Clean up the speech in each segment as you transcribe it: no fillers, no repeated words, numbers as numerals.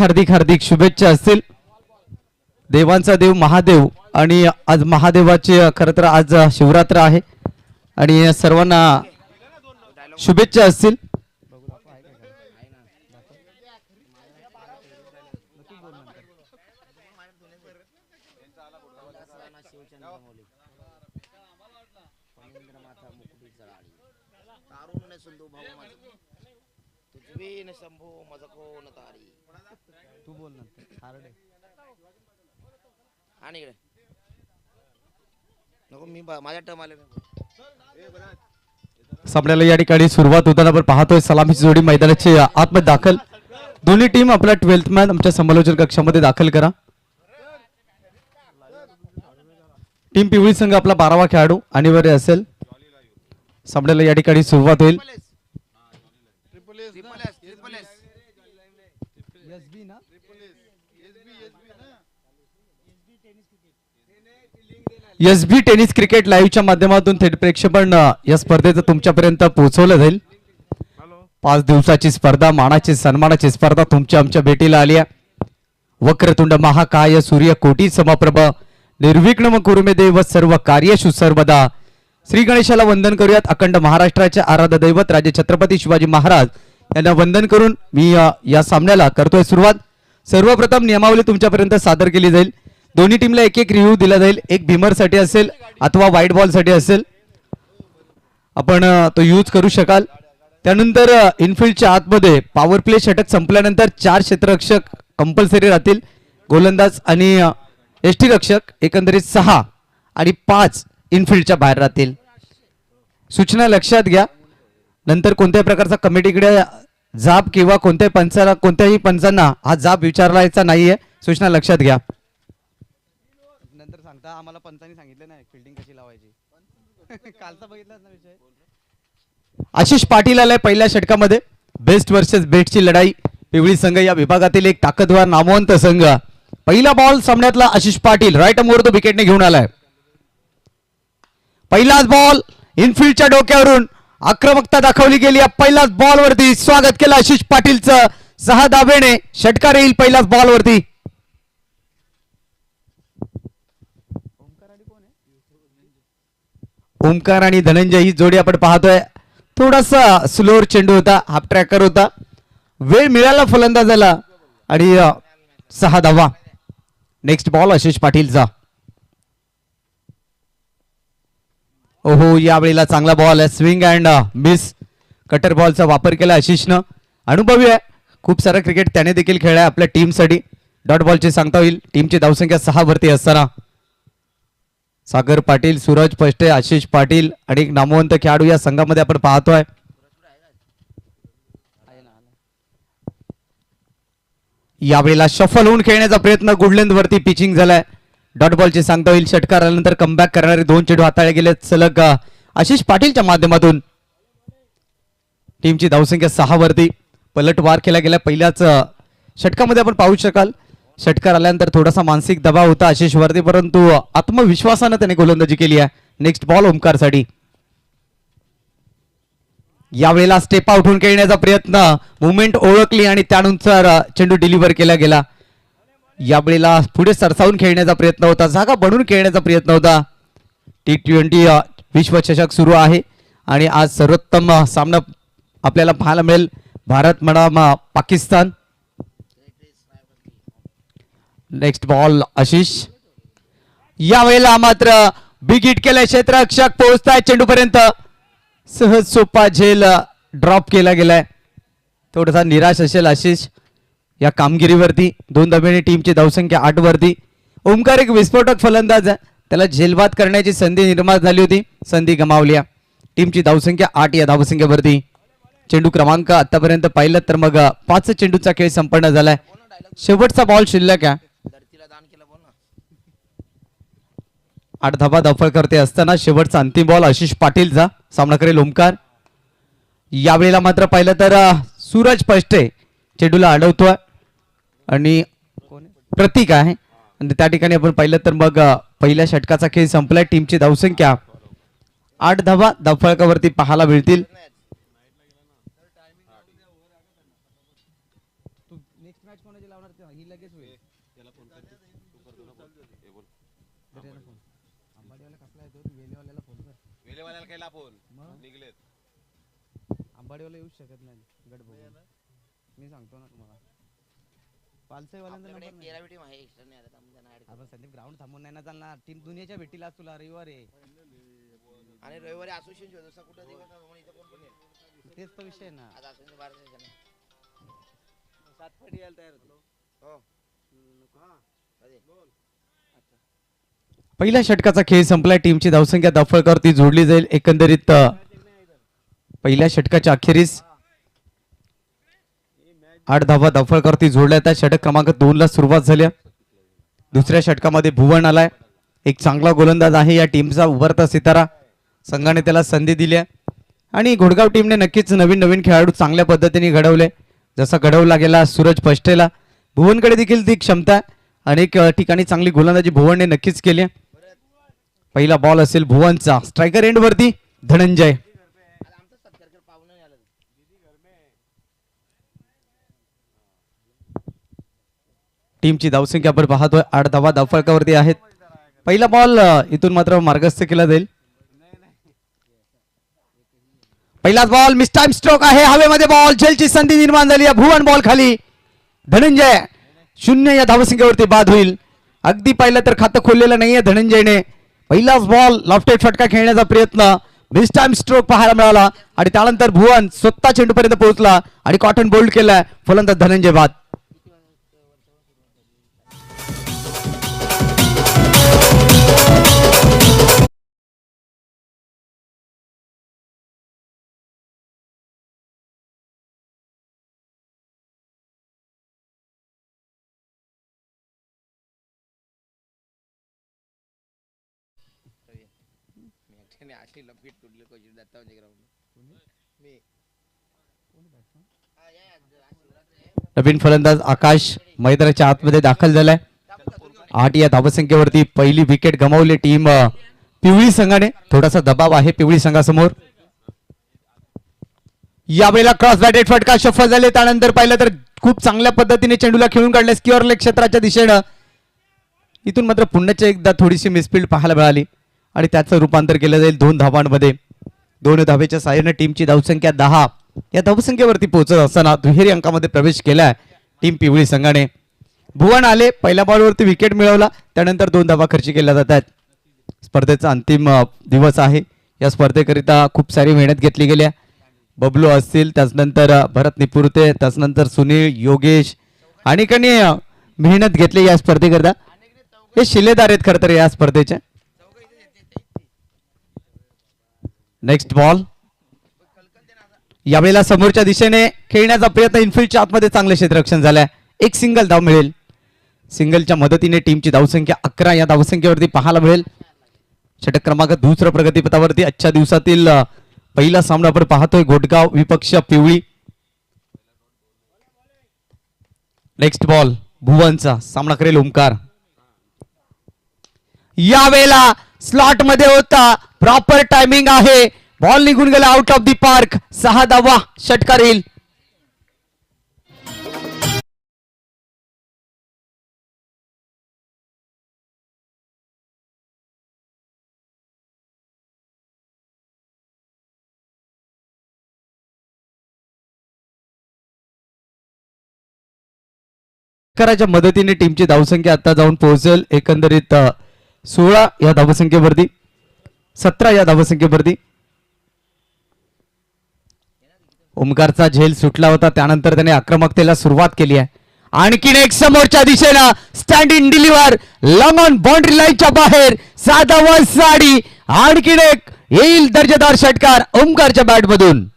हार्दिक हार्दिक शुभेच्छा असतील. देवांचा देव महादेव आणि आज महादेवाची खरं तर आज शिवरात्र आहे आणि सर्वांना शुभेच्छा असतील. तू बोल ना हार्ड आहे आणि इकडे नको मी माझ्या टर्म आले सामन्याला या ठिकाणी सुरुवात होताना आपण पाहतोय सलामीची जोडी मैदानाची आतमध्ये दाखल. दोन्ही टीम आपला 12th मॅच आमच्या समालोचन कक्षामध्ये दाखल करा. टीम पिवळी संघ आपला 12वा खेळाडू अनिवार्य असेल. सामन्याला या ठिकाणी सुरुवात होईल. एसबी टेनिस क्रिकेट लाईव्हच्या माध्यमातून थेट प्रक्षेपण या स्पर्धेचं तुमच्यापर्यंत पोहोचवलं जाईल. 5 दिवसाची स्पर्धा, मानाची सन्मानाची स्पर्धा तुमच्या आमच्या भेटीला आली आहे. वक्रतुंड महाकाय सूर्य कोटी समप्रभ निर्विघ्न कुरुमे देव सर्व कार्येषु सर्वदा. श्री गणेशाला वंदन करूयात. अखंड महाराष्ट्राचे आराध्य दैवत राजे छत्रपती शिवाजी महाराज यांना वंदन करून मी या सामन्याला करतोय सुरुवात. सर्वप्रथम नियमावली तुमच्यापर्यंत सादर केली जाईल. दोन्ही टीमला एक एक रिव्ह्यू दिला जाईल. एक भीमर साठी असेल अथवा व्हाईट बॉल साठी असेल, आपण तो यूज करू शकाल. त्यानंतर इनफिल्डच्या आतमध्ये पॉवर प्ले षटक संपल्यानंतर 4 क्षेत्ररक्षक कंपल्सरी राहतील. गोलंदाज आणि यष्टीरक्षक एकंदरीत 6 आणि 5 इनफिल्डच्या बाहेर राहतील. सूचना लक्षात घ्या. नंतर कोणत्याही प्रकारचा कमिटीकडे जाब किंवा कोणत्याही पंचांना हा जाब विचारायचा नाहीये. सूचना लक्षात घ्या. नंतर सांगता आम्हाला पंचांनी सांगितलं नाही फिल्डिंग कशी लावायची. कालचा बघितलाच ना विषय. आशिष पाटील आलाय पहिल्या षटकामध्ये. बेस्ट वर्सेस बेस्टची लढाई. पिवळी संघ या विभागातील एक ताकदवार नामवंत संघ. पहिला ball सामन्यातला Ashish Patil right more तो विकेटने घेऊन आलाय. पहिलाच बॉल इनफिल्डच्या डोक्यावरून आक्रमकता दाखवली गेली. पहिल्याच बॉल वरती स्वागत केलं आशिष पाटीलचं. 6 धावेने षटकार येईल पहिल्याच बॉल वरती. ओमकार आणि धनंजय ही जोडी आपण पाहतोय. थोडासा स्लोअर चेंडू होता, हाफ ट्रॅकर होता, वेळ मिळाला फलंदाजाला आणि 6 धावा. नेक्स्ट बॉल आशिष पाटीलचा. ओहो, यावेळेला चांगला बॉल आहे. स्विंग अँड मिस कटर बॉलचा वापर केला आशिषनं. अनुभवी आहे, खूप सारं क्रिकेट त्याने देखील खेळलाय आपल्या टीमसाठी. डॉट बॉलची सांगता होईल. टीमची धावसंख्या 6 वरती असताना सागर पाटील, सूरज पष्टे, आशिष पाटील आणि एक नामवंत खेळाडू या संघामध्ये आपण पाहतोय. यावेळेला शफल होऊन खेळण्याचा प्रयत्न गुडलेंथ वरती पिचिंग झालाय. डॉट बॉलची सांगता होईल. षटकार आल्यानंतर कमबॅक करणारे 2 चेंडू हाताळले गेले सलग आशिष पाटीलच्या माध्यमातून. टीमची धावसंख्या 6 वरती. पलटवार केला गेला पहिल्याच षटकामध्ये आपण पाहू शकाल. षटकार आल्यानंतर थोडासा मानसिक दबाव होता आशिष वरती, परंतु आत्मविश्वासाने त्याने गोलंदाजी केली आहे. नेक्स्ट बॉल ओमकार साठी. यावेळेला स्टेप आउट होऊन खेळण्याचा प्रयत्न, मुवमेंट ओळखली आणि त्यानुसार चेंडू डिलिव्हर केला गेला. यावेळेला पुढे सरसावून खेळण्याचा प्रयत्न होता, जागा बनवून खेळण्याचा प्रयत्न होता. T20 विश्वचषक सुरू आहे आणि आज सर्वोत्तम सामना आपल्याला पाहायला मिळेल. भारत म्हणा पाकिस्तान. Next ball Ashish. यावेळेला मात्र बिग हिट केलाय. क्षेत्ररक्षक पोहोचताय चेंडू पर्यंत. सहज सोपा झेल ड्रॉप केला गेलाय. थोडासा निराश असेल आशिष या कामगिरीवरती. 2 धाब्याने टीमची धावसंख्या 8 वरती. ओमकार एक विस्फोटक फलंदाज आहे, त्याला झेलबाद करण्याची संधी निर्माण झाली होती, संधी गमावली. टीमची धावसंख्या 8 या धावसंख्येवरती. चेंडू क्रमांक आतापर्यंत पाहिलं तर मग 5 चेंडूचा खेळ संपन्न झालाय. शेवटचा बॉल शिल्लक आहे. 8 धाबा धावफळ करते असताना शेवटचा अंतिम बॉल आशिष पाटीलचा. सामना करेल ओमकार. यावेळेला मात्र पाहिलं तर सूरज पष्टे चेंडूला अडवतोय आणि प्रतीक आहे. आणि त्या ठिकाणी आपण पाहिलं तर मग पहिल्या षटकाचा खेळ संपलाय. टीमची धावसंख्या 8 धावा धावफळकावरती पाहायला मिळतील. नेक्स्ट मॅच कोणाची लावणार ही लगेच होईल आंबाडीवाला कसला येतो वेलेवाल्याला फोन कर वेलेवाल्याला केला फोन निघलेत आंबाडीवाला येऊ शकत नाही गड बघून मी सांगतो ना तुम्हाला पालसाईवाल्यांचा नंबर नाही तेरा टीम आहे एक्स्ट्रा नाही आला आम्ही त्यांना ऍड आपण संदीप ग्राउंड थांबून नाही ना चालणार टीम दुनियाच्या भेटीला आज तुला रविवार आहे आणि रविवारी असोसिएशन शोध असा कुठं दिवस म्हणून इथं कोण कोण येईल तेच तर विषय आहे ना आज असोसिएशन बारा दिवसाने सात फडी यायला तयार होतो हो पहिल्या षटकाचा खेळ संपलाय. टीमची धावसंख्या धावफलकावरती जोडली जाईल. एकंदरीत पहिल्या षटकाच्या अखेरीस 8 धावा धावफलकावरती जोडल्या. त्या षटक क्रमांक 2 ला सुरुवात झाली. दुसऱ्या षटकामध्ये भुवन आलाय. एक चांगला गोलंदाज आहे या टीमचा उभरता सितारा. संघाने त्याला संधी दिली आणि घोडगाव टीमने नक्कीच नवीन नवीन खेळाडू चांगल्या पद्धतीने घडवले. जसा घडवला गेला सूरज पष्टेला, भुवनकडे देखील ती क्षमता आहे. अनेक ठिकाणी चांगली गोलंदाजी भुवनने नक्कीच केली. पहिला बॉल असेल भुवनचा. स्ट्रायकर एंड वरती धनंजय. आमचं सत्कार कर पाहुणं नाही आलं टीमची धावसंख्या आपण पाहतोय 8 धावा धावफलकावरती आहेत. पहिला बॉल इथून मात्र मार्गस्थ केला जाईल. पहिलाच बॉल मिस टाइम स्ट्रोक आहे. हवेमध्ये बॉल झेलची संधी निर्माण झाली. भुवन बॉल खाली. धनंजय 0 या धावसंख्येवरती बाद होईल. अगदी पाहिलं तर खातं खोललेलं नाहीये धनंजयने. पहिलाच बॉल लॉफ्टेड फटका खेळण्याचा प्रयत्न, मिस टाइम स्ट्रोक पाहायला मिळाला आणि त्यानंतर भुवन स्वतः चेंडूपर्यंत पोहोचला आणि कॉटन बोल्ड केलाय. फलंदाज धनंजय बाद. मी एकट्याने अशी लपीट तुटली कोचिंग दत्ता म्हणजे ग्राउंड मी नवीन फलंदाज आकाश मैदानाच्या आतमध्ये दाखल झालाय. 8 या धावसंख्येवरती पहिली विकेट गमावली टीम पिवळी संघाने. थोडासा दबाव आहे पिवळी संघासमोर. यावेळेला क्रॉस बॅटेड फटका सफल झाले. त्यानंतर पाहिलं तर खूप चांगल्या पद्धतीने चेंडूला खेळून काढले स्क्युअर लेग क्षेत्राच्या दिशेनं. इथून मात्र पुन्हा एकदा थोडीशी मिसफिल्ड पाहायला मिळाली आणि त्याचं रूपांतर केलं जाईल 2 धावांमध्ये. 2 धावेच्या साहाय्याने टीमची धावसंख्या 10 या धावसंख्येवरती पोहोचत असताना दुहेरी अंकामध्ये प्रवेश केलाय टीम पिवळी संघाने. भुवन आले. पहिल्या बॉलवरती विकेट मिळवला. त्यानंतर 2 धावा खर्च केल्या जात आहेत. स्पर्धेचा अंतिम दिवस आहे. या स्पर्धेकरिता खूप सारी मेहनत घेतली गेली. बबलू असतील, त्याचनंतर भरत निपुरते, त्याचनंतर सुनील, योगेश अनेकांनी मेहनत घेतली या स्पर्धेकरिता. हे शिलेदार आहेत खरं तर या स्पर्धेचे. Next ball. यावेळेला समोरच्या दिशेने खेळण्याचा प्रयत्न. इनफिल्डच्या आतमध्ये चांगले क्षेत्ररक्षण झालंय. एक सिंगल धाव मिळेल. सिंगलच्या मदतीने टीमची धावसंख्या 11 या धावसंख्येवरती पाहायला मिळेल. षटक क्रमांक 2 प्रगतीपथावरती आजच्या दिवसातील पहिला सामना आपण पाहतोय. घोटगाव विपक्ष पिवळी. नेक्स्ट बॉल भुवनचा. सामना करेल ओमकार. यावेळेला स्लॉट मध्ये होता. प्रॉपर टायमिंग आहे. बॉल निघून गेला आउट ऑफ दी पार्क. 6 धावा षटकार येईल. षटकाराच्या मदतीने टीमची धावसंख्या आता जाऊन पोहोचेल एकंदरीत 16 या धावसंख्येवरती. 17 या धावसंख्येवरती. ओमकारचा झेल सुटला होता. त्यानंतर त्याने आक्रमकतेला सुरुवात केली आहे. आणखीन एक समोरच्या दिशेला stand in deliver long on boundary लाईनच्या बाहेर. 7 साडी. आणखीन एक येईल दर्जेदार षटकार ओमकारच्या बॅट मधून.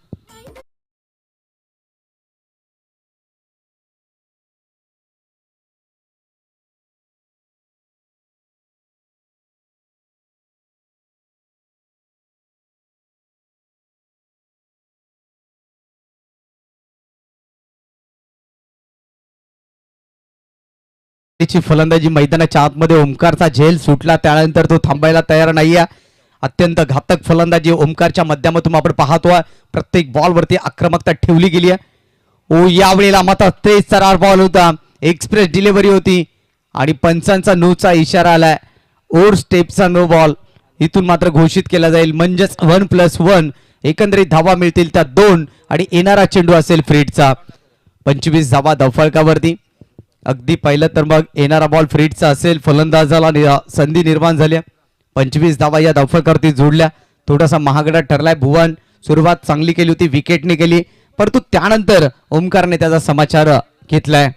फलंदाजी मैदानाच्या आतमध्ये ओमकारचा झेल सुटला. त्यानंतर तो थांबायला तयार नाहीये. अत्यंत घातक फलंदाजी ओमकारच्या माध्यमातून आपण पाहतोय. प्रत्येक बॉलवरती आक्रमकता ठेवली गेली आहे. यावेळेला मात्र तेज तरार बॉल होता. एक्सप्रेस डिलिव्हरी होती आणि पंचांचा नोचा इशारा आलाय. ओर स्टेपचा नो बॉल इथून मात्र घोषित केला जाईल. म्हणजेच 1+1 एकंदरीत धावा मिळतील त्या 2 आणि येणारा चेंडू असेल फ्रीडचा. 25 धावा धावफलकावरती. अगदी पाहिलं तर मग येणारा बॉल फ्रीडचा असेल. फलंदाजाला संधी निर्माण झाल्या. 25 धावा या धावफलकावरती जोडल्या. थोडासा महागडा ठरलाय. भुवन सुरुवात चांगली केली होती, विकेटने केली, परंतु त्यानंतर ओमकारने त्याचा समाचार घेतलाय.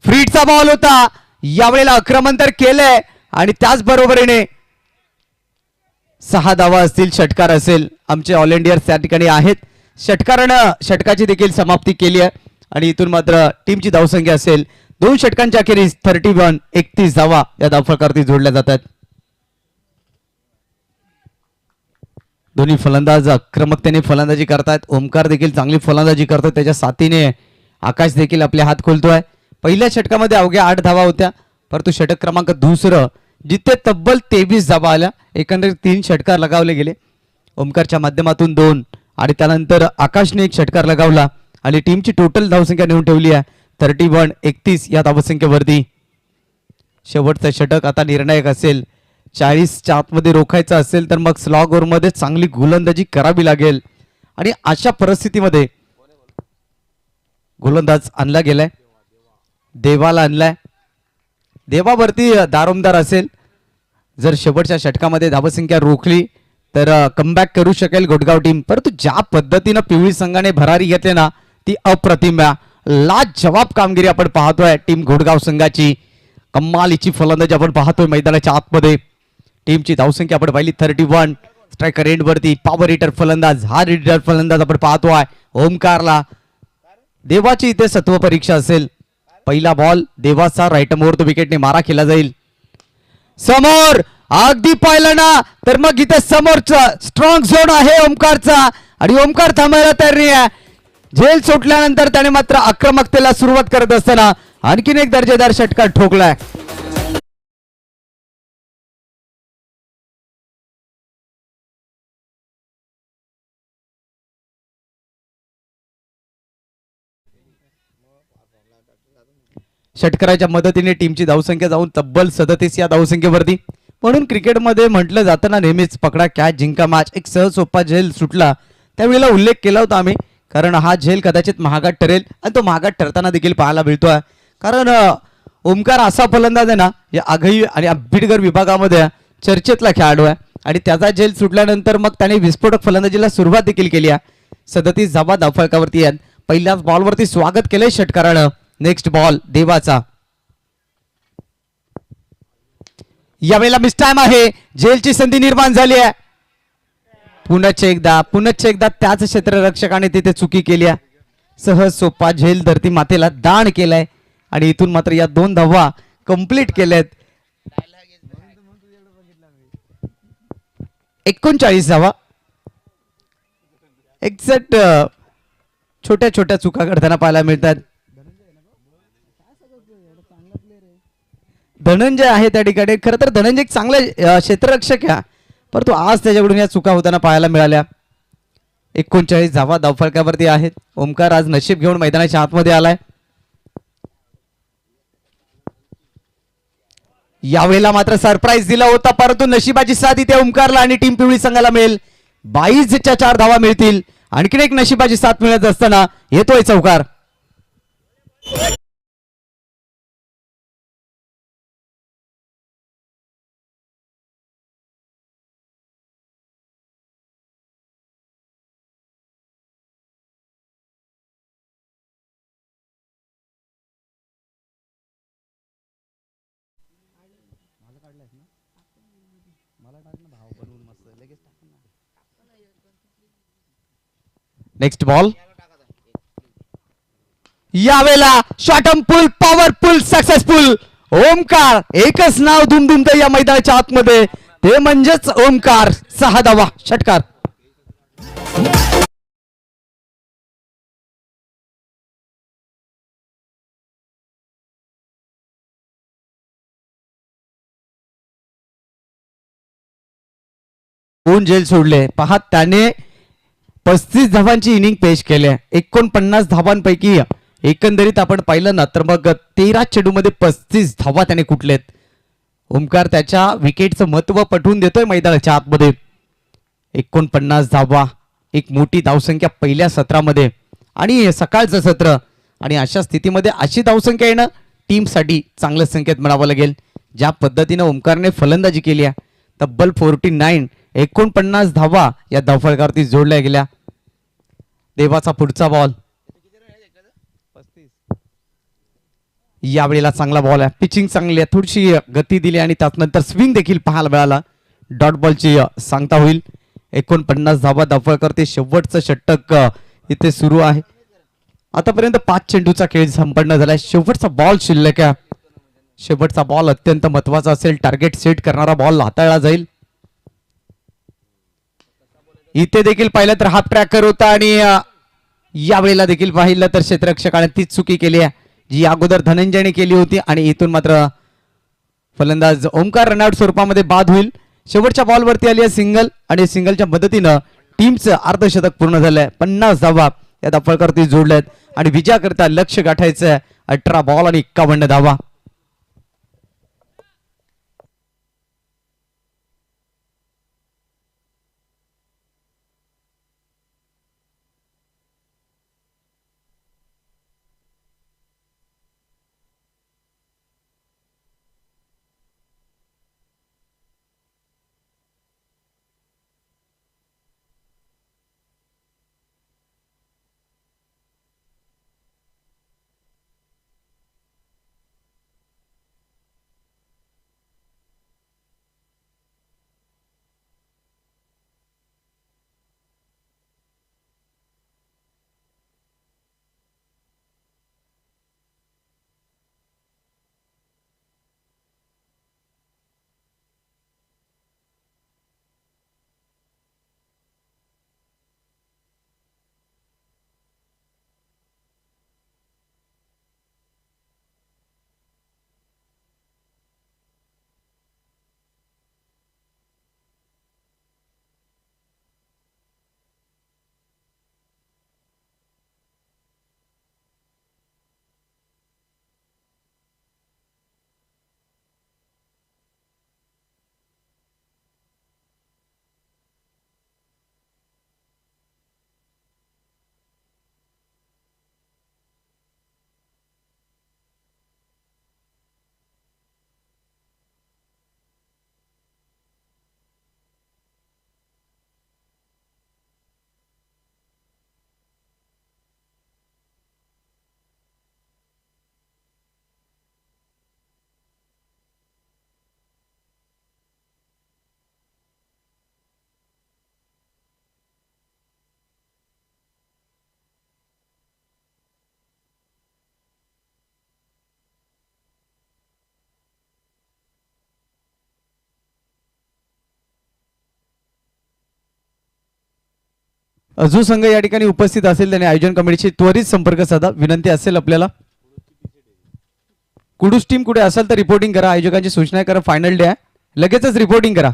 फ्रीडचा बॉल होता. यावेळेला आक्रमण तर केलंय आणि त्याच बरोबरीने 6 धावा असतील, षटकार असेल. आमचे ऑल इंडियर्स त्या ठिकाणी आहेत. षटकारानं षटकाची देखील समाप्ती केली आहे आणि इथून मात्र टीमची धावसंख्या असेल 2 षटकांच्या अखेरीस 31 धावा या धावफलकावरती जोडल्या जातात. दोन्ही फलंदाज आक्रमकतेने फलंदाजी करतायत. ओमकार देखील चांगली फलंदाजी करतो. त्याच्या साथीने आकाश देखील आपले हात खोलतोय. पहिल्या षटकामध्ये अवघ्या 8 धावा होत्या, परंतु षटक क्रमांक दुसरं जिथे तब्बल 23 धावा आल्या. एकंदरीत 3 षटकार लगावले गेले. ओमकारच्या माध्यमातून 2 आणि त्यानंतर आकाशने 1 षटकार लगावला आणि टीमची टोटल धावसंख्या नेऊन ठेवली आहे 31 या धावसंख्येवरती. शेवटचं षटक आता निर्णायक असेल. 40च्या आतमध्ये रोखायचं असेल तर मग स्लॉग ओव्हरमध्ये चांगली गोलंदाजी करावी लागेल आणि अशा परिस्थितीमध्ये गोलंदाज आणला गेलाय. देवाला आणलाय. देवावरती दारोमदार असेल. जर शेवटच्या षटकामध्ये धावसंख्या रोखली तर कमबॅक करू शकेल घोटगाव टीम. परंतु ज्या पद्धतीनं पिवळी संघाने भरारी घेतली ना ती अप्रतिम आहे. लाजवाब कामगिरी आपण पाहतोय टीम घोटगाव संघाची. कमालीची फलंदाजी आपण पाहतोय मैदानाच्या आतमध्ये. टीमची धावसंख्या आपण पाहिली 31. स्ट्रायकर एंड वरती पॉवर हिटर फलंदाज, हा हिटर फलंदाज आपण पाहतोय ओमकारला. देवाची इथे सत्व परीक्षा असेल. पहिला बॉल देवाचा राईट मोर तो विकेटने मारा केला जाईल. समोर अगदी पाहिलं ना तर मग इथे समोरचा स्ट्रॉंग झोन आहे ओमकारचा आणि ओमकार थांबायला तयार नाही आहे. झेल सुटल्यानंतर त्याने मात्र आक्रमकतेला सुरुवात करत असताना आणखीन एक दर्जेदार षटकार ठोकलाय. षटकाराच्या मदतीने टीमची धावसंख्या जाऊन तब्बल 37 या धावसंख्येवरती. म्हणून क्रिकेटमध्ये म्हटलं जातं ना नेहमीच पकडा कॅच जिंका मॅच. एक सहज सोपा झेल सुटला त्यावेळेला उल्लेख केला होता आम्ही, कारण हा झेल कदाचित महागात ठरेल आणि तो महागात ठरताना देखील पाहायला मिळतोय. कारण ओमकार असा फलंदाज आहे ना या आघाई आणि आंबेडकर विभागामध्ये चर्चेतला खेळाडू आहे आणि त्याचा झेल सुटल्यानंतर मग त्याने विस्फोटक फलंदाजीला सुरुवात देखील केली आहे. 37 धावा धावफलकावरती आहेत. पहिल्याच बॉलवरती स्वागत केलंय षटकारानं. नेक्स्ट बॉल देवाचा. यावेळेला मिस टाइम आहे. झेलची संधी निर्माण झाली आहे. पुनश्च एकदा त्याच क्षेत्ररक्षकाने तिथे चुकी केली आहे. सहज सोपा झेल धरती मातेला दान केलाय आणि इथून मात्र या 2 धावा कंप्लीट केल्यात. 39 धावा. एक्झॅक्ट छोट्या छोट्या चुका घडताना पाहायला मिळतात. धनंजय आहे त्या ठिकाणी. खरं तर धनंजय एक चांगला क्षेत्ररक्षक आहे, परंतु आज त्याच्याकडून या चुका होताना पाहायला मिळाल्या. 39 धावा धावफलकावरती आहेत. ओमकार आज नशीब घेऊन मैदानाच्या आतमध्ये आलाय. यावेळेला मात्र सरप्राईज दिला होता, परंतु नशिबाची साथ इथे ओमकारला आणि टीम पिवळी संघाला मिळेल. 22च्या 4 धावा मिळतील. आणखीन एक नशिबाची साथ मिळत असताना येतोय चौकार. Next ball. यावेळेला शॉटमफुल पॉवरफुल सक्सेसफुल ओमकार. एकच नाव धुमधुमतं या मैदानाच्या आतमध्ये, ते म्हणजेच ओमकार. 6 धावा षटकार. झेल सोडले पहा. त्याने 35 धावांची इनिंग पेश केली. 49 धावांपैकी एकंदरीत आपण पाहिलं ना तर मग 13 चेंडूमध्ये 35 धावा त्याने कुठलेत. ओमकार त्याच्या विकेटचं महत्व पटवून देतोय मैदानाच्या आतमध्ये. 49 धावा, एक मोठी धावसंख्या पहिल्या सत्रामध्ये आणि सकाळचं सत्र, आणि अशा स्थितीमध्ये अशी धावसंख्या येणं टीमसाठी चांगलं संकेत म्हणावं लागेल. ज्या पद्धतीनं ओमकारने फलंदाजी केली आहे, तब्बल 49 धावा या धावफलकावरती जोडल्या गेल्या. देवाचा पुढचा बॉल, 35. यावेळेला चांगला बॉल आहे, पिचिंग चांगली आहे, थोडीशी गती दिली आणि त्यानंतर स्विंग देखील पाहायला मिळाला. डॉट बॉलची सांगता होईल. 49 धावा धावफलकावरती शेवटचं षटक इथे सुरू आहे. आतापर्यंत 5 चेंडूचा खेळ संपन्न झालाय. शेवटचा बॉल शिल्लक आहे. शेवटचा बॉल अत्यंत महत्वाचा असेल. टार्गेट सेट करणारा बॉल हाताळला जाईल. इथे देखील पाहिलं तर हाफ ट्रॅकर होता आणि यावेळेला देखील पाहिलं तर क्षेत्ररक्षकाने तीच चुकी केली आहे जी अगोदर धनंजयने केली होती, आणि इथून मात्र फलंदाज ओमकार रनआउट स्वरूपामध्ये बाद होईल. शेवटच्या बॉलवरती आली आहे सिंगल, आणि सिंगलच्या मदतीनं टीमचं अर्धशतक पूर्ण झालंय. 50 धावा या धावफलकावरती जोडल्यात आणि विजयाकरता लक्ष गाठायचं 18 बॉल आणि 51 धावा. जो संघ या ठिकाणी उपस्थित असेल त्याने आयोजन कमिटीशी त्वरित संपर्क साधा. विनंती असेल आपल्याला, कुडूस टीम कुठे असेल तर रिपोर्टिंग करा. आयोजकांची सूचना करा. फायनल डे आहे, लगेचच रिपोर्टिंग करा.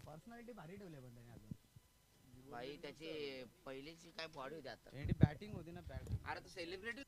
पर्सनॅलिटी भारी ठेवली पण त्याने अजून. भाई त्याची पहिलीची काय बॉडी होती आता. त्याची बॅटिंग होती ना, बॅटिंग. अरे तो सेलिब्रिटी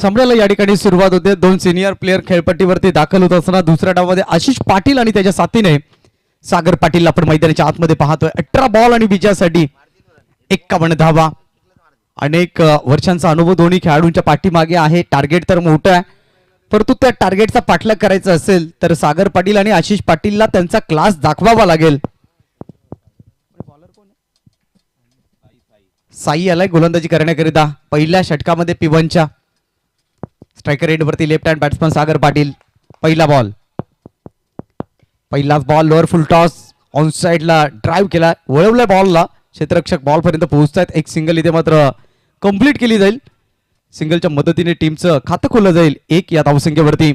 सामन्याला या ठिकाणी सुरुवात होते. 2 सिनियर प्लेयर खेळपट्टीवरती दाखल होत असताना दुसऱ्या डावामध्ये आशिष पाटील आणि त्याच्या साथीने सागर पाटील आपण मैदानाच्या आतमध्ये पाहतोय. 18 बॉल आणि विजयासाठी 51 धावा. अनेक वर्षांचा अनुभव दोन्ही खेळाडूंच्या पाठीमागे आहे. टार्गेट तर मोठं आहे, परंतु त्या टार्गेटचा पाठलाग करायचा असेल तर सागर पाटील आणि आशिष पाटीलला त्यांचा क्लास दाखवावा लागेल. साई आलाय गोलंदाजी करण्याकरिता पहिल्या षटकामध्ये पिवनच्या स्ट्रायकर एंड वरती left hand batsman Sagar Patil. पहिलाच ball lower full toss on साइडला ड्राईव्ह केला, वळवलाय बॉलला, क्षेत्ररक्षक बॉल पर्यंत पोहोचतायत. एक सिंगल इथे मात्र कंप्लीट केली जाईल. सिंगलच्या मदतीने टीमचं खातं खोललं जाईल 1 या धावसंख्येवरती.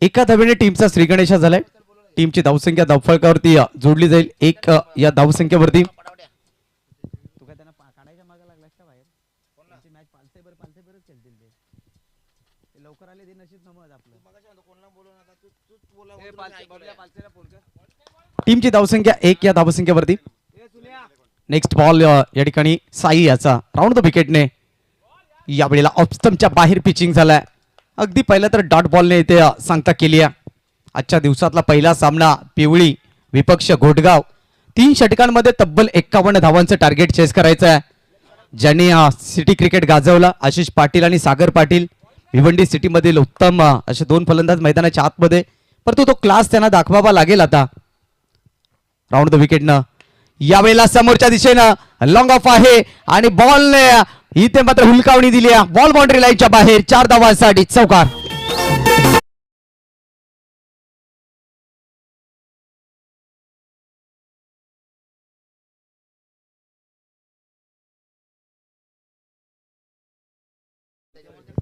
एका धावेने टीमचा श्रीगणेशा झालाय. टीमची धावसंख्या धावफलकावरती जोडली जाईल 1 या धावसंख्येवरती. तू काय त्यांना काढायच्या मागे लागलास का बाहेर? त्यांची मॅच पालते बरंच खेळतील ते लवकर आले ते नशीब समज आपलं. टीमची धावसंख्या 1 या धावसंख्येवरती. नेक्स्ट बॉल या ठिकाणी साई याचा राऊंड द विकेटने यावेळेला ऑफस्टंपच्या बाहेर पिचिंग झालाय. अगदी पहिला तर डॉट बॉलने इथे सांगता केली आहे. आजच्या दिवसातला पहिला सामना पिवळी विपक्ष घोटगाव. 3 षटकांमध्ये तब्बल 51 धावांचं टार्गेट चेस करायचं आहे. ज्यांनी सिटी क्रिकेट गाजवला आशिष पाटील आणि सागर पाटील. भिवंडी सिटीमधील उत्तम असे 2 फलंदाज मैदानाच्या आतमध्ये, परंतु तो क्लास त्यांना दाखवावा लागेल आता. राऊंड द विकेटनं यावेळेला समोरच्या दिशेनं लॉंग ऑफ आहे आणि बॉलने इथे मात्र हुलकावणी दिली आहे. बॉल बाउंड्री लाईनच्या बाहेर 4 धावांसाठी चौकार.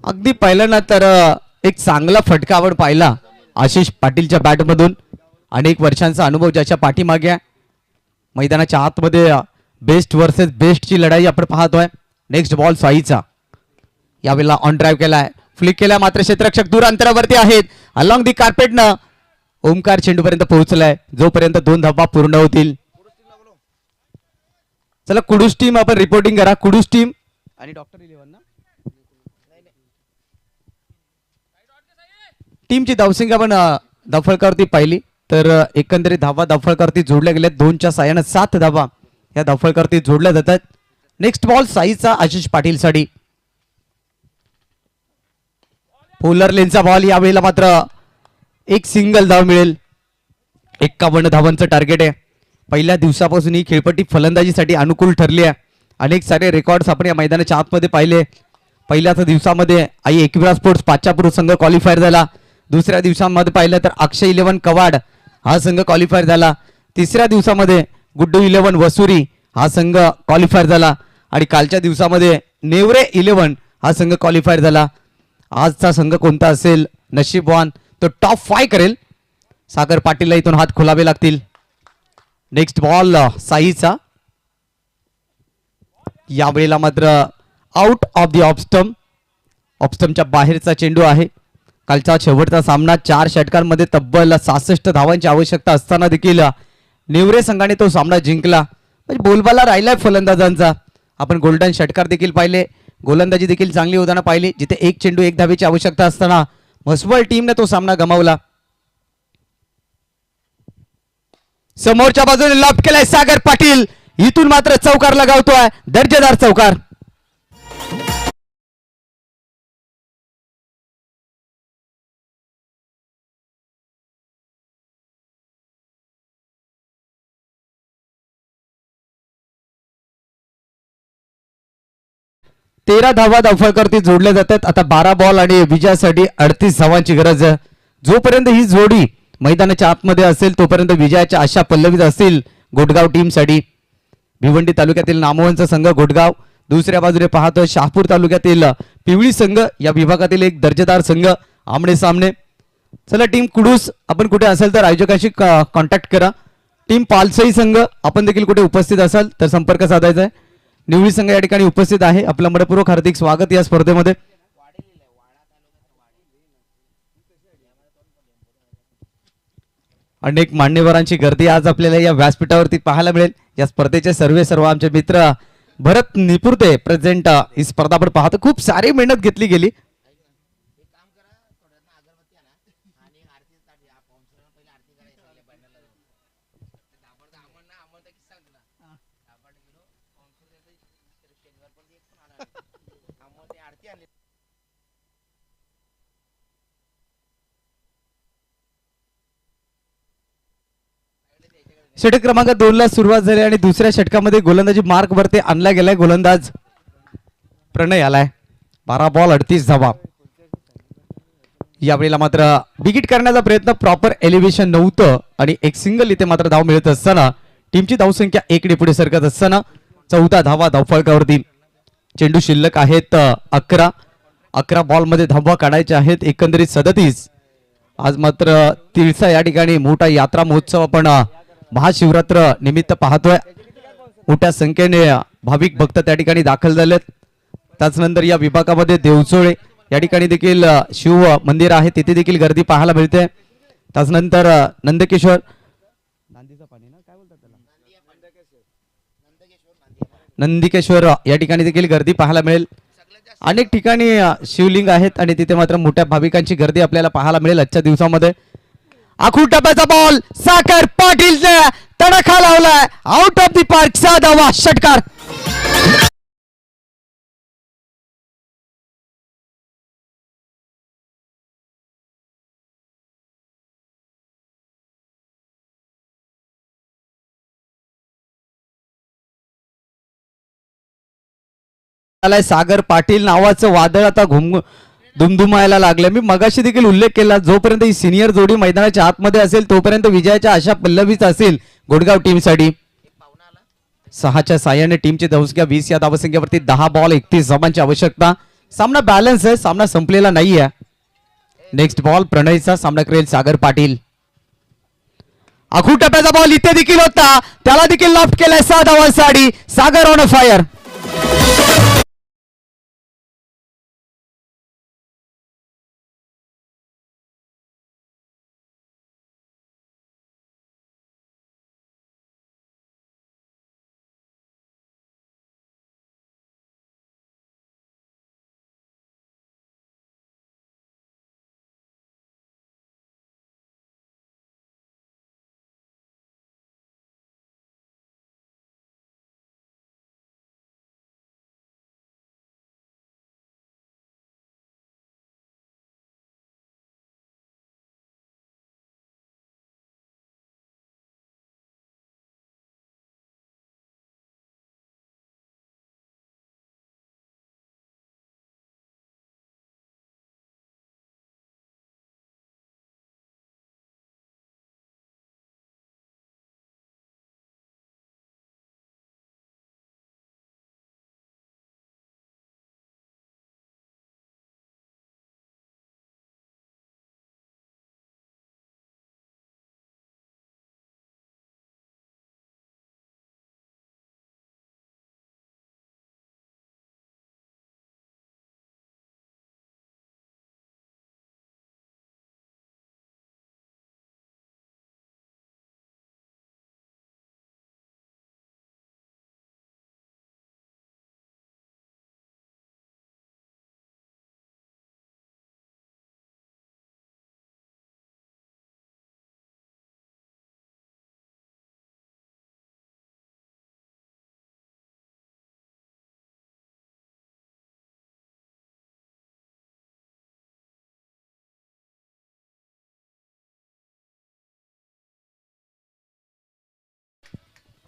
अगदी पहिल्यांदा तर एक चांगला फटका आपण पाहिला आशिष पाटीलच्या बॅटमधून. अनेक वर्षांचा अनुभव ज्याच्या पाठीमागे आहे. मैदानाच्या आतमध्ये बेस्ट वर्सेस बेस्टची लढाई आपण पाहतोय. नेक्स्ट बॉल साईचा यावेळेला ऑन ड्राईव्ह केलाय, फ्लिक केला, मात्र क्षेत्ररक्षक दूर अंतरावरती आहेत. अलॉंग दी कार्पेटनं ओमकार चेंडूपर्यंत पोहोचलाय जोपर्यंत 2 धावा पूर्ण होतील. चला कुडूस टीम आपण रिपोर्टिंग करा. कुडूस टीम आणि डॉक्टर 11 ना टीमची धावसंख्या आपण धावफलकावरती पाहिली तर एकंदरीत धावा धावफलकावरती जोडल्या गेल्या. 2च्या साह्यानं 7 धावा या धावफलकावरती जोडल्या जातात. नेक्स्ट बॉल साईचा आशिष पाटील साठी. पोलर लेनचा बॉल यावेळेला मात्र एक सिंगल धाव मिळेल. 51 धावांचं टार्गेट आहे. पहिल्या दिवसापासून ही खेळपट्टी फलंदाजीसाठी अनुकूल ठरली आहे. अनेक सारे रेकॉर्ड्स आपण या मैदानाच्या आतमध्ये पाहिले. पहिल्याच दिवसामध्ये आई एकविरा स्पोर्ट्स पाचापूर संघ क्वालिफायर झाला. दुसऱ्या दिवसामध्ये पाहिलं तर अक्षय 11 कवाड हा संघ क्वालिफायर झाला. तिसऱ्या दिवसामध्ये गुड्डू 11 वसुरी हा संघ क्वालिफायर झाला. आणि कालच्या दिवसामध्ये नेवरे 11 हा संघ क्वालिफायर झाला. आजचा संघ कोणता असेल नशीबवान तो टॉप 5 करेल. सागर पाटीलला इथून हात खोलावे लागतील. नेक्स्ट बॉल साईचा यावेळेला मात्र आउट ऑफ दी ऑफस्टम्प. ऑफस्टम्पच्या बाहेरचा चेंडू आहे. कालचा शेवटचा सामना 4 षटकांमध्ये तब्बल 66 धावांची आवश्यकता असताना देखील नेवरे संघाने तो सामना जिंकला. म्हणजे बोलबाला राहिलाय फलंदाजांचा. आपण गोल्डन षटकार देखील पाहिले, गोलंदाजी देखील चांगली होताना पाहिली. जिथे 1 चेंडू 1 धावेची आवश्यकता असताना म्हसवड टीमने तो सामना गमावला. समोरच्या बाजूने लॉफ्ट केलाय सागर पाटील. इथून मात्र चौकार लगावतोय, दर्जेदार चौकार. तेरा धावा धावफलकावरती जोडल्या जातात. आता 12 बॉल आणि विजयासाठी 38 धावांची गरज आहे. जोपर्यंत ही जोडी मैदानाच्या आतमध्ये असेल तोपर्यंत विजयाच्या आशा पल्लवीत असतील गोटगाव टीमसाठी. भिवंडी तालुक्यातील नामवंत संघ गोटगाव, दुसऱ्या बाजूने पाहतोय शहापूर तालुक्यातील पिवळी संघ. या विभागातील एक दर्जेदार संघ आमने सामने. चला टीम कुडूस आपण कुठे असेल तर आयोजकांशी कॉन्टॅक्ट करा. टीम पालसई संघ आपण देखील कुठे उपस्थित असाल तर संपर्क साधायचा आहे. निवळी संघ या ठिकाणी उपस्थित आहे. आपलं मनपूर्वक हार्दिक स्वागत या स्पर्धेमध्ये. अनेक मान्यवरांची गर्दी आज आपल्याला या व्यासपीठावरती पाहायला मिळेल. या स्पर्धेचे सर्व आमचे मित्र भरत निपुर्ते प्रेझेंट ही स्पर्धा आपण पाहतो. खूप सारी मेहनत घेतली गेली. षटक क्रमांक 2 ला सुरुवात झाली आणि दुसऱ्या षटकामध्ये गोलंदाजी मार्क वरती आणला गेलाय. गोलंदाज प्रणय आलाय. 12 बॉल 38 धावा. यावेळेला मात्र विकेट करण्याचा प्रयत्न, प्रॉपर एलिव्हेशन नव्हतं आणि एक सिंगल इथे मात्र धाव मिळत असताना टीमची धावसंख्या 1 ने पुढे सरकत असताना 14 धावा धावफलकावरती. चेंडू शिल्लक आहेत 11 बॉल मध्ये धावा काढायच्या आहेत एकंदरीत 37. आज मात्र तिळसा या ठिकाणी मोठा यात्रा महोत्सव आपण महाशिवरात्र निमित्त पाहतोय. मोठ्या संख्येने भाविक भक्त त्या ठिकाणी दाखल झालेत. त्याचनंतर या विभागामध्ये देवचोळे या ठिकाणी देखील शिव मंदिर आहे, तिथे देखील गर्दी पाहायला मिळते. त्याचनंतर नंदकेश्वर नंदिकेश्वर या ठिकाणी देखील गर्दी पाहायला मिळेल. अनेक ठिकाणी शिवलिंग आहेत आणि तिथे मात्र मोठ्या भाविकांची गर्दी आपल्याला पाहायला मिळेल आजच्या दिवसामध्ये. आखूड टप्प्याचा बॉल सागर पाटीलने तडखा लावलाय. आउट ऑफ दी पार्क, 6 धावा, षटकार. सागर पाटील नावाचं वादळ आता दुमदुमायला लागलं. मी मगाशी देखील उल्लेख केला, जोपर्यंत ही सिनियर जोडी मैदानाच्या आतमध्ये असेल तोपर्यंत विजयाच्या आशा पल्लवीच असेल गोडगाव टीमसाठी. 6च्या साह्याने टीमची धावसंख्या 20 या धावसंख्येवरती 10 बॉल 31 धावांची आवश्यकता. सामना बॅलन्स आहे, सामना संपलेला नाहीये. नेक्स्ट बॉल प्रणयचा, सामना करेल सागर पाटील. आखूड टप्प्याचा बॉल इथे देखील होता, त्याला देखील लॉफ्ट केलाय 6 धावांसाठी. सागर ऑन फायर.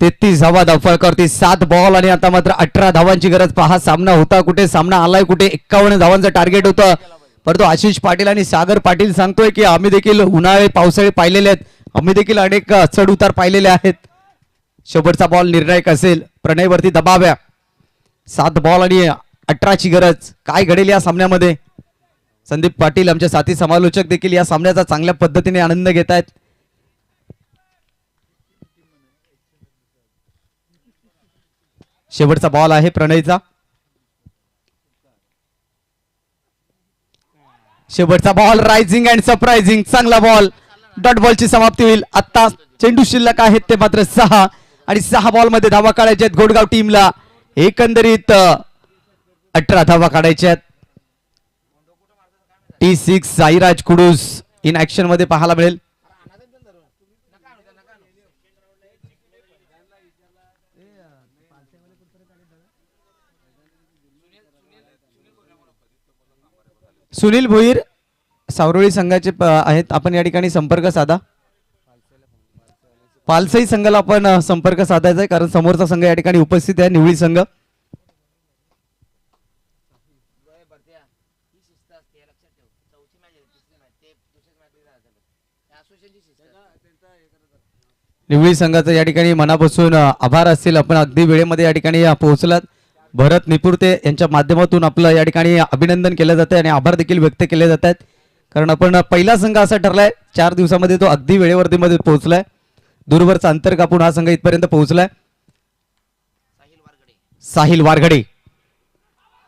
तेहतीस धावा धावफलकावरती 7 बॉल आणि आता मात्र 18 धावांची गरज. पहा सामना होता कुठे, सामना आलाय कुठे. 51 धावांचं टार्गेट होतं, परंतु आशिष पाटील आणि सागर पाटील सांगतोय की आम्ही देखील उन्हाळे पावसाळे पाहिलेले आहेत, आम्ही देखील अनेक चढ उतार पाहिलेले आहेत. शेवटचा बॉल निर्णायक असेल. प्रणयवरती दबाव आहे. 7 बॉल आणि 18ची गरज. काय घडेल या सामन्यामध्ये? संदीप पाटील आमचे साथी समालोचक देखील या सामन्याचा चांगल्या पद्धतीने आनंद घेत आहेत. शेवटचा बॉल आहे प्रणयचा. शेवटचा बॉल रायझिंग अँड सरप्राइझिंग, चांगला बॉल. डॉट बॉलची समाप्ती होईल. आता चेंडू शिल्लक आहेत ते मात्र 6 आणि 6 बॉल मध्ये धावा काढायच्या आहेत गोडगाव टीमला. एकंदरीत 18 धावा काढायच्या आहेत. T6 Sairaj Kudus in action मध्ये पाहायला मिळेल. सुनील भोईर सावरोळी संघाचे आहेत. आपण या ठिकाणी संपर्क साधा. पालसाई संघाला आपण संपर्क साधायचा आहे कारण समोरचा संघ या ठिकाणी उपस्थित आहे निवळी संघ. निवळी संघाचं या ठिकाणी मनापासून आभार असतील. आपण अगदी वेळेमध्ये या ठिकाणी पोहोचलात. भरत निपुरते यांच्या माध्यमातून आपलं या ठिकाणी अभिनंदन केलं जातं आणि आभार देखील व्यक्त केले जात आहेत कारण आपण पहिला संघ असा ठरलाय 4 दिवसामध्ये तो अगदी वेळेवरतीमध्ये पोहोचलाय. दूरवरचा अंतर कापून हा संघ इथपर्यंत पोहोचलाय. साहिल वारगडे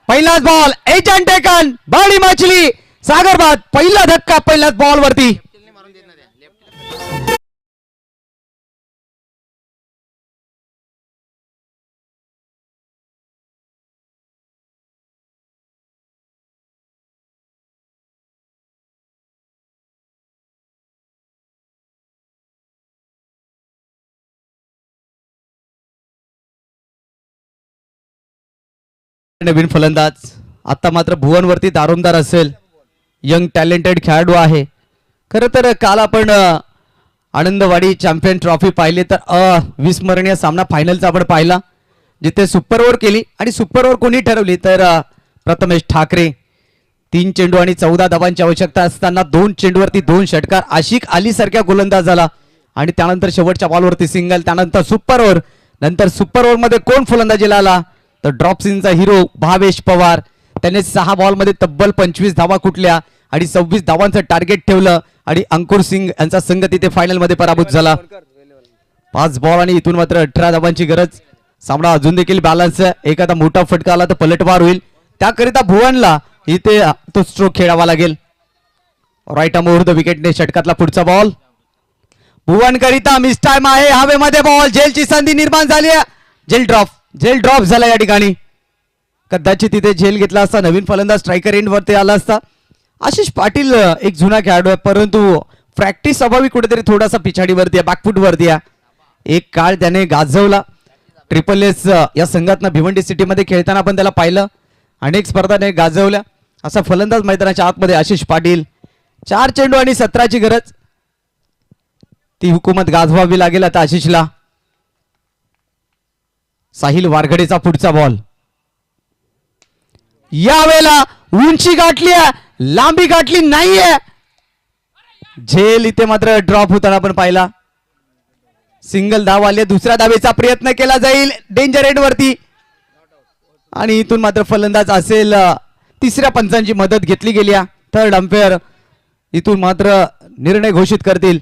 पहिलाच बॉल एजंट टेकन बाडी माचली सागरबाद पहिला धक्का पहिल्याच बॉल वरती. मारून देत ना त्या लेफ्ट नवीन फलंदाज आता मात्र भुवनवरती दारोमदार असेल. यंग टॅलेंटेड खेळाडू आहे. खरं तर काल आपण आनंदवाडी चॅम्पियन ट्रॉफी पाहिली तर अविस्मरणीय सामना फायनलचा आपण पाहिला जिथे सुपर ओव्हर केली आणि सुपर ओव्हर कोणी ठरवली तर प्रथमेश ठाकरे. 3 चेंडू आणि 14 धावांची आवश्यकता असताना 2 चेंडूवरती 2 षटकार. आशिक अली सारख्या गोलंदाज झाला आणि त्यानंतर शेवटच्या बॉलवरती सिंगल. त्यानंतर सुपर ओव्हर. नंतर सुपर ओव्हर मध्ये कोण फलंदाजीला आला तर ड्रॉप सिंगचा हिरो भावेश पवार. त्याने 6 बॉलमध्ये तब्बल 25 धावा कुठल्या आणि 26 धावांचं टार्गेट ठेवलं आणि अंकुर सिंग यांचा संघ तिथे फायनल मध्ये पराभूत झाला. 5 बॉल आणि इथून मात्र 18 धावांची गरज. सामना अजून देखील बॅलन्स आहे. एखादा मोठा फटका आला तर पलटवार होईल. त्याकरिता भुवनला इथे तो स्ट्रोक खेळावा लागेल. राईट आर्म ओव्हर द विकेटने षटकातला पुढचा बॉल भुवन करिता मिस टाइम आहे. हवेमध्ये बॉल झेलची संधी निर्माण झाली आहे. झेल ड्रॉप झाला या ठिकाणी. कदाचित तिथे झेल घेतला असता नवीन फलंदाज स्ट्रायकर एंड वरती आला असता. आशिष पाटील एक जुना खेळाडू आहे परंतु प्रॅक्टिस अभावी कुठेतरी थोडासा पिछाडीवरती आहे बॅकफूट वरती आहे. एक काळ त्याने गाजवला. ट्रिपल एस या संघातनं भिवंडी सिटीमध्ये खेळताना आपण त्याला पाहिलं. अनेक स्पर्धाने गाजवल्या. असा फलंदाज मैदानाच्या आतमध्ये आशिष पाटील. 4 चेंडू आणि 17ची गरज. ती हुकूमत गाजवावी लागेल आता आशिषला. साहिल वारगडेचा पुढचा बॉल. यावेळेला उंची गाठली आहे लांबी गाठली नाहीये. झेल इथे मात्र ड्रॉप होताना आपण पाहिला. सिंगल धाव आले. दुसऱ्या धावेचा प्रयत्न केला जाईल डेंजर एंड वरती आणि इथून मात्र फलंदाज असेल. तिसऱ्या पंचांची मदत घेतली गेली. थर्ड अंपायर इथून मात्र निर्णय घोषित करतील.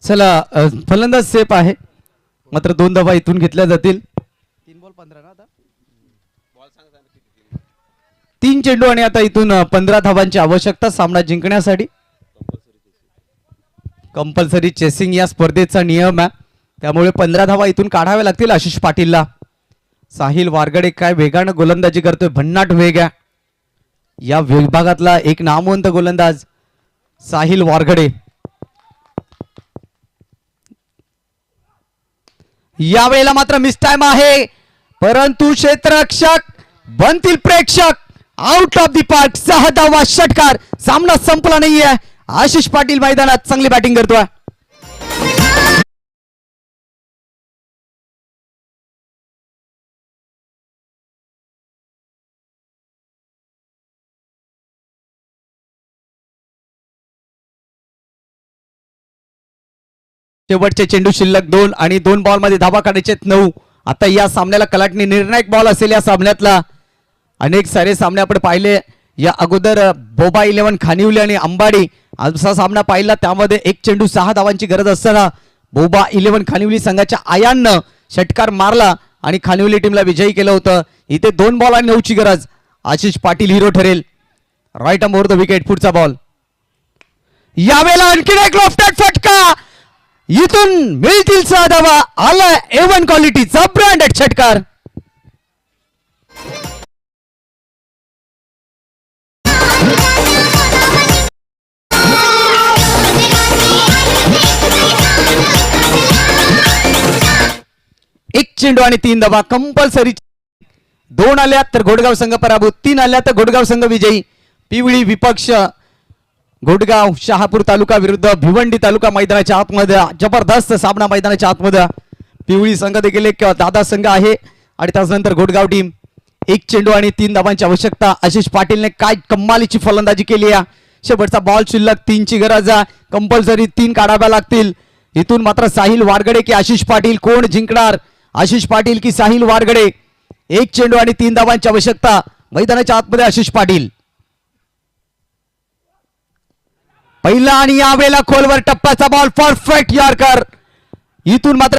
चला फलंदाज सेफ आहे मात्र 2 धावा इथून घेतल्या जातील. 3 बॉल 15 ना आता. बॉल सांग सांग किती 3 चेंडू आणि आता इथून 15 धावांची आवश्यकता सामना जिंकण्यासाठी. कंपल्सरी चेसिंग या स्पर्धेचा नियम आहे त्यामुळे 15 धावा इथून काढाव्या लागतील आशिष पाटीलला. साहिल वारगडे काय वेगानं गोलंदाजी करतोय. भन्नाट वेग आहे. या विभागातला एक नामवंत गोलंदाज साहिल वारगडे. यावेळेला मात्र मिस टाइम आहे परंतु क्षेत्ररक्षक बनतील प्रेक्षक. Out of the park. 6 धावा षटकार. सामना संपला नाहीये. आशिष पाटील मैदानात चांगली बॅटिंग करतोय. शेवटचे चेंडू शिल्लक 2 आणि 2 बॉल मध्ये धाबा काढायचे 9. आता या सामन्याला कलाटणी निर्णायक बॉल असेल या सामन्यातला. अनेक सारे सामने आपण पाहिले या अगोदर बोबा 11 खानिवली आणि अंबाडी असा सामना पाहिला. त्यामध्ये एक चेंडू 6 धावांची गरज असताना बोबा 11 खानिवली संघाच्या आयांनं षटकार मारला आणि खानिवली टीमला विजयी केलं होतं. इथे 2 बॉल आणि 9 ची गरज. आशिष पाटील हिरो ठरेल. Right um over the wicket. पुढचा बॉल. यावेळेला आणखीन एक लॉफ्टेड फटका. इथून मिळतील 6 धावा. आला A1 क्वालिटीचा ब्रँडेड षटकार. एक चेंडू आणि 3 धावा कंपल्सरी. 2 आल्या तर घोडगाव संघ पराभूत, 3 आल्या तर घोडगाव संघ विजयी. पिवळी विपक्ष घोडगाव शहापूर तालुका विरुद्ध भिवंडी तालुका मैदानाच्या आतमध्ये जबरदस्त सामना मैदानाच्या आतमध्ये. पिवळी संघ देखील एक दादा संघ आहे आणि त्यानंतर घोडगाव टीम. एक चेंडू आणि 3 धावांची आवश्यकता. आशिष पाटीलने काय कमालीची फलंदाजी केली आहे. शेवटचा बॉल शिल्लक 3 ची गरज आहे. कंपल्सरी 3 काढाव्या लागतील. इथून मात्र साहिल वारगडे की आशिष पाटील कोण जिंकणार. आशिष पाटील की साहिल वारगडे. एक चेंडू आणि 3 धावांची आवश्यकता. मैदानाच्या आतमध्ये आशिष पाटील. पहिला आणि यावेळेला खोलवर टप्प्याचा बॉल परफेक्ट यॉर्कर. इथून मात्र